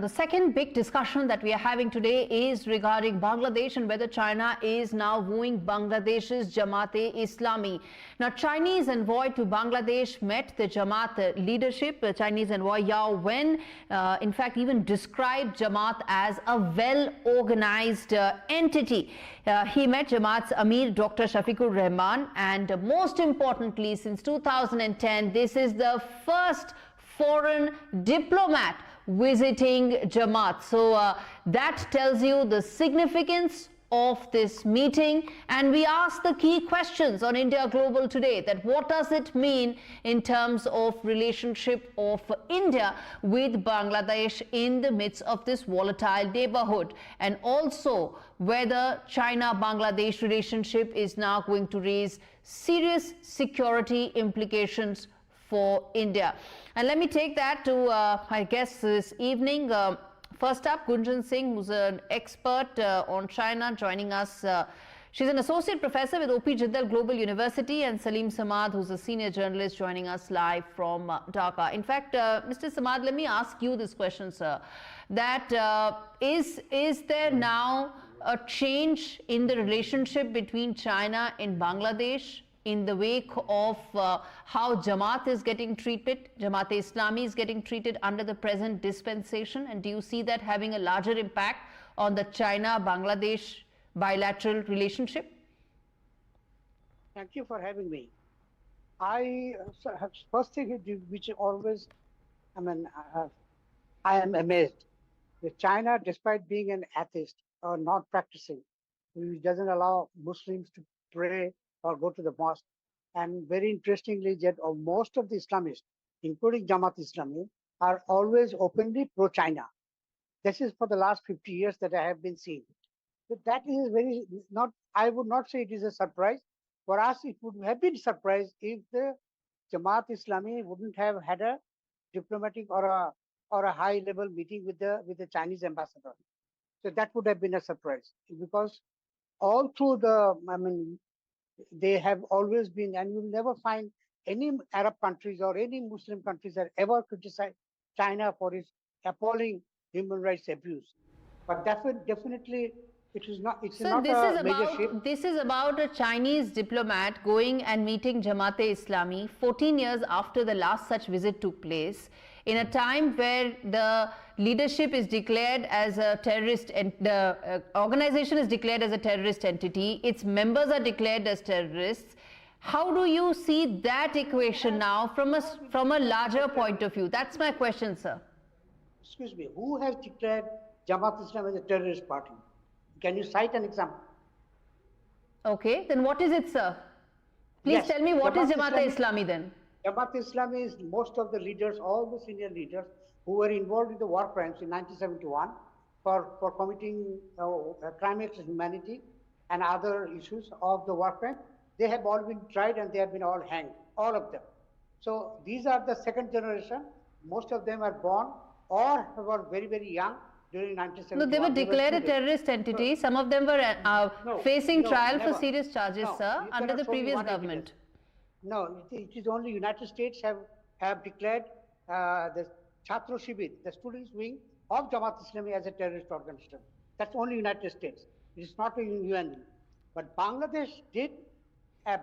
The second big discussion that we are having today is regarding Bangladesh and whether China is now wooing Bangladesh's Jamaat-e-Islami. Now, Chinese envoy to Bangladesh met the Jamaat leadership. Chinese envoy Yao Wen, in fact, even described Jamaat as a well-organized entity. He met Jamaat's Amir, Dr. Shafiqur Rahman, and most importantly, since 2010, this is the first foreign diplomat visiting Jamaat. So that tells you the significance of this meeting, and we ask the key questions on India Global today, that what does it mean in terms of relationship of India with Bangladesh in the midst of this volatile neighborhood, and also whether China-Bangladesh relationship is now going to raise serious security implications for India. And let me take that to my guests this evening. First up, Gunjan Singh, who's an expert on China, joining us. She's an associate professor with OP Jindal Global University, and Saleem Samad, who's a senior journalist, joining us live from Dhaka. In fact, Mr. Samad, let me ask you this question, sir. That is there now a change in the relationship between China and Bangladesh in the wake of how Jamaat is getting treated, Jamaat-e-Islami is getting treated under the present dispensation? And do you see that having a larger impact on the China-Bangladesh bilateral relationship? Thank you for having me. I have first thing which always, I am amazed that China, despite being an atheist or not practicing, which doesn't allow Muslims to pray or go to the mosque. And very interestingly, that most of the Islamists, including Jamaat-e-Islami, are always openly pro-China. This is for the last 50 years that I have been seeing. But that is very not, I would not say it is a surprise. For us, it would have been a surprise if the Jamaat-e-Islami wouldn't have had a diplomatic or a high-level meeting with the Chinese ambassador. So that would have been a surprise, because all through they have always been, and you will never find any Arab countries or any Muslim countries that ever criticized China for its appalling human rights abuse. But definitely, it is not. It's so not a major shift. This is about a Chinese diplomat going and meeting Jamaat-e-Islami 14 years after the last such visit took place, in a time where the leadership is declared as a terrorist, and the organization is declared as a terrorist entity, its members are declared as terrorists. How do you see that equation now from a larger point of view? That's my question, sir. Excuse me, who has declared Jamaat-e-Islam as a terrorist party? Can you cite an example? Okay, then what is it, sir? Please tell me, what is Jamaat-e-Islami then? Jamaat-e-Islami is most of the leaders, all the senior leaders who were involved in the war crimes in 1971 for committing crime against humanity and other issues of the war crime. They have all been tried and they have been all hanged, all of them. So these are the second generation. Most of them are born or were very, very young during 1971. No, they were declared a terrorist entity. Some of them were facing trial for serious charges, sir, under the previous government. No, it is only United States have declared the Chhatro Shibir, the students' wing of Jamaat-e-Islami, as a terrorist organization. That's only United States. It is not in UN. But Bangladesh did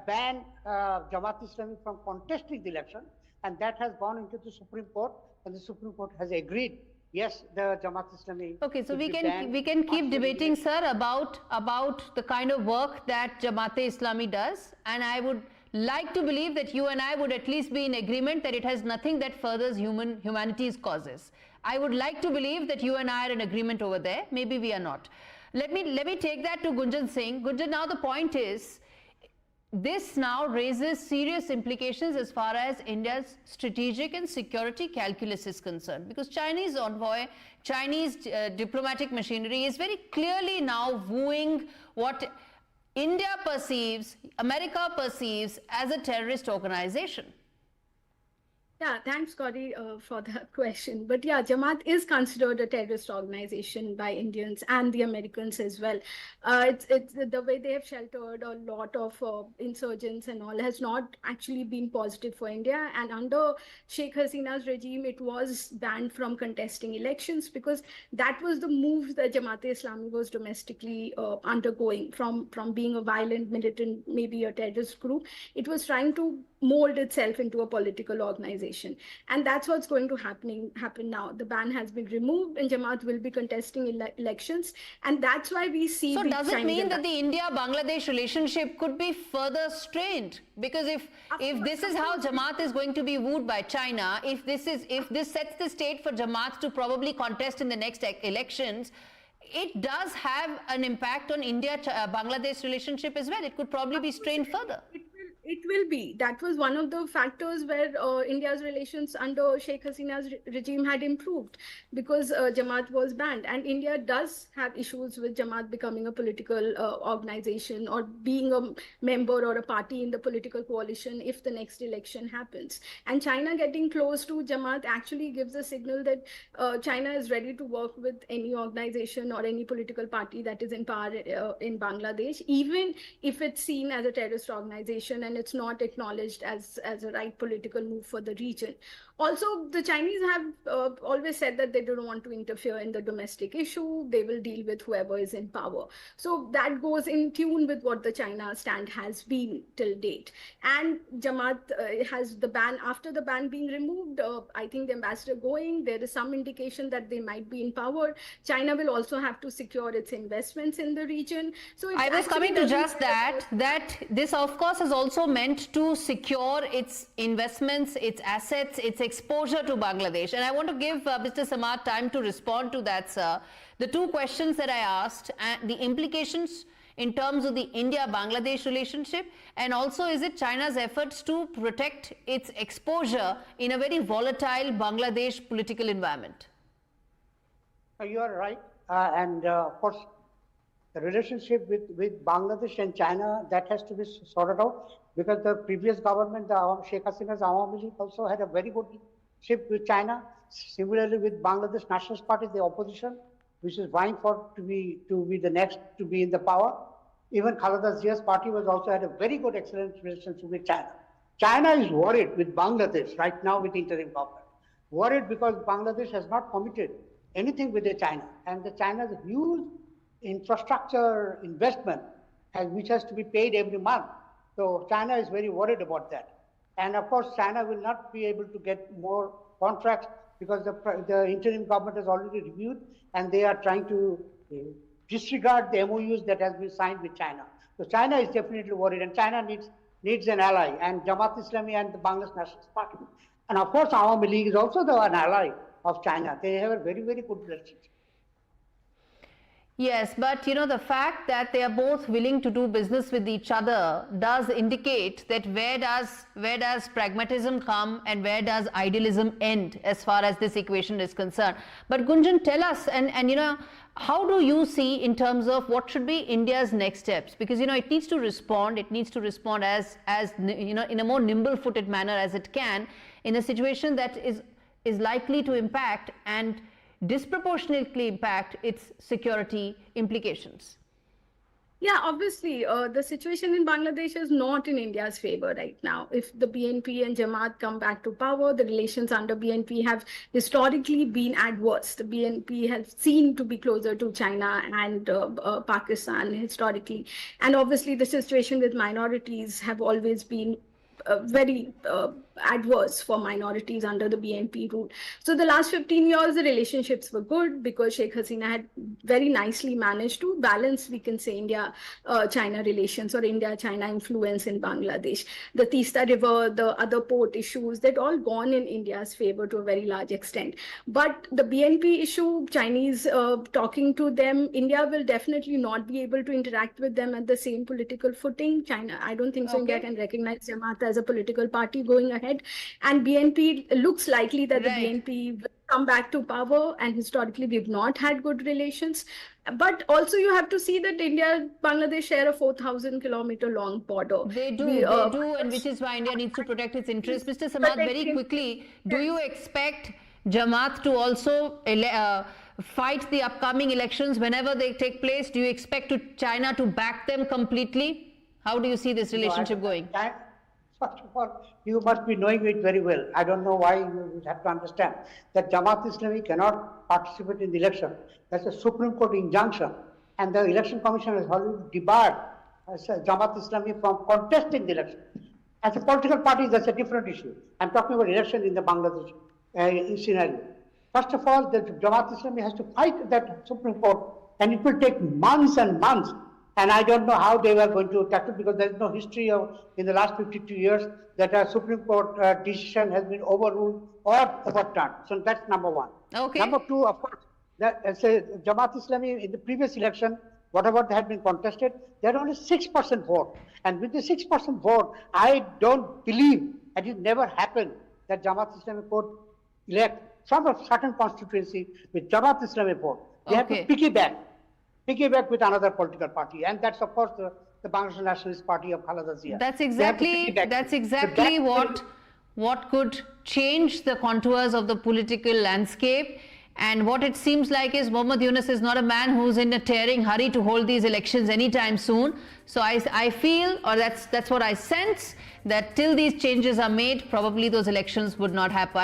ban Jamaat-e-Islami from contesting the election, and that has gone into the Supreme Court, and the Supreme Court has agreed. Yes, the Jamaat-e-Islami. Okay, so we can keep debating, sir, about the kind of work that Jamaat-e-Islami does, and I would like to believe that you and I would at least be in agreement that it has nothing that furthers humanity's causes. I would like to believe that you and I are in agreement over there. Maybe we are not. Let me take that to Gunjan Singh. Gunjan, now the point is, this now raises serious implications as far as India's strategic and security calculus is concerned, because Chinese envoy, Chinese diplomatic machinery is very clearly now wooing what India perceives, America perceives as a terrorist organization. Yeah, thanks, Gaurie, for that question. But yeah, Jamaat is considered a terrorist organization by Indians and the Americans as well. It's the way they have sheltered a lot of insurgents and all has not actually been positive for India. And under Sheikh Hasina's regime, it was banned from contesting elections because that was the move that Jamaat-e-Islami was domestically undergoing from being a violent, militant, maybe a terrorist group. It was trying to mold itself into a political organization, and that's what's going to happen now. The ban has been removed and Jamaat will be contesting elections, and that's why we see So the does it Chinese mean that the India-Bangladesh relationship could be further strained? Because if this is how Jamaat is going to be wooed by China, if this sets the state for Jamaat to probably contest in the next elections, it does have an impact on India-Bangladesh relationship as well. It could probably be strained further. It will be. That was one of the factors where India's relations under Sheikh Hasina's regime had improved because Jamaat was banned. And India does have issues with Jamaat becoming a political organization or being a member or a party in the political coalition if the next election happens. And China getting close to Jamaat actually gives a signal that China is ready to work with any organization or any political party that is in power in Bangladesh, even if it's seen as a terrorist organization and it's not acknowledged as a right political move for the region. Also, the Chinese have always said that they don't want to interfere in the domestic issue. They will deal with whoever is in power. So that goes in tune with what the China stand has been till date. And Jamaat has the ban, after the ban being removed, I think the ambassador going, there is some indication that they might be in power. China will also have to secure its investments in the region. So I was coming to just that this of course is also meant to secure its investments, its assets, its exposure to Bangladesh. And I want to give Mr. Samad time to respond to that, sir. The two questions that I asked, and the implications in terms of the India-Bangladesh relationship, and also is it China's efforts to protect its exposure in a very volatile Bangladesh political environment? You are right. And of course, the relationship with Bangladesh and China, that has to be sorted out because the previous government, the Sheikh Hasina's Awami League, also had a very good relationship with China. Similarly, with Bangladesh Nationalist Party, the opposition, which is vying for to be the next to be in the power. Even Khaleda Zia's party was also had a very good, excellent relationship with China. China is worried with Bangladesh right now with the interim government. Worried because Bangladesh has not committed anything with China, and the China's huge infrastructure investment which has to be paid every month. So China is very worried about that. And of course, China will not be able to get more contracts because the interim government has already reviewed and they are trying to disregard the MOUs that has been signed with China. So China is definitely worried, and China needs an ally, and Jamaat-e-Islami and the Bangladesh Nationalist Party. And of course, Awami League is also an ally of China. They have a very, very good relationship. Yes, but you know, the fact that they are both willing to do business with each other does indicate that where does pragmatism come and where does idealism end as far as this equation is concerned. But Gunjan, tell us, and you know, how do you see in terms of what should be India's next steps? Because you know, it needs to respond as you know, in a more nimble-footed manner as it can in a situation that is likely to impact and disproportionately impact its security implications. Yeah, obviously, the situation in Bangladesh is not in India's favor right now. If the BNP and Jamaat come back to power, the relations under BNP have historically been adverse. The BNP has seen to be closer to China and Pakistan historically. And obviously, the situation with minorities have always been very adverse for minorities under the BNP rule. So the last 15 years, the relationships were good because Sheikh Hasina had very nicely managed to balance, we can say, India-China relations or India-China influence in Bangladesh. The Teesta River, the other port issues, they'd all gone in India's favor to a very large extent. But the BNP issue, Chinese talking to them, India will definitely not be able to interact with them at the same political footing. China, I don't think so. Okay. India can recognize Jamaat as a political party going ahead. And BNP looks likely that the BNP will come back to power, and historically we've not had good relations. But also you have to see that India and Bangladesh share a 4,000-kilometer long border. They do, and which is why India needs to protect its interests. Mr. Samad, very quickly, do you expect Jamaat to also fight the upcoming elections whenever they take place? Do you expect China to back them completely? How do you see this relationship going? First of all, you must be knowing it very well. I don't know why you have to understand that Jamaat-e-Islami cannot participate in the election. That's a Supreme Court injunction. And the Election Commission has already debarred Jamaat-e-Islami from contesting the election. As a political party, that's a different issue. I'm talking about election in the Bangladesh scenario. First of all, the Jamaat-e-Islami has to fight that Supreme Court, and it will take months and months. And I don't know how they were going to tackle, because there is no history of, in the last 52 years, that a Supreme Court decision has been overruled or overturned. So that's number one. Okay. Number two, of course, Jamaat-e-Islami in the previous election, whatever had been contested, they had only 6% vote. And with the 6% vote, I don't believe, and it never happened, that Jamaat-e-Islami could elect from a certain constituency with Jamaat-e-Islami vote. They have to piggyback with another political party, and that's of course the Bangladesh Nationalist Party of Khaleda Zia. That's exactly what could change the contours of the political landscape. And what it seems like is Mohammad Yunus is not a man who's in a tearing hurry to hold these elections anytime soon. So I feel, or that's what I sense, that till these changes are made, probably those elections would not happen.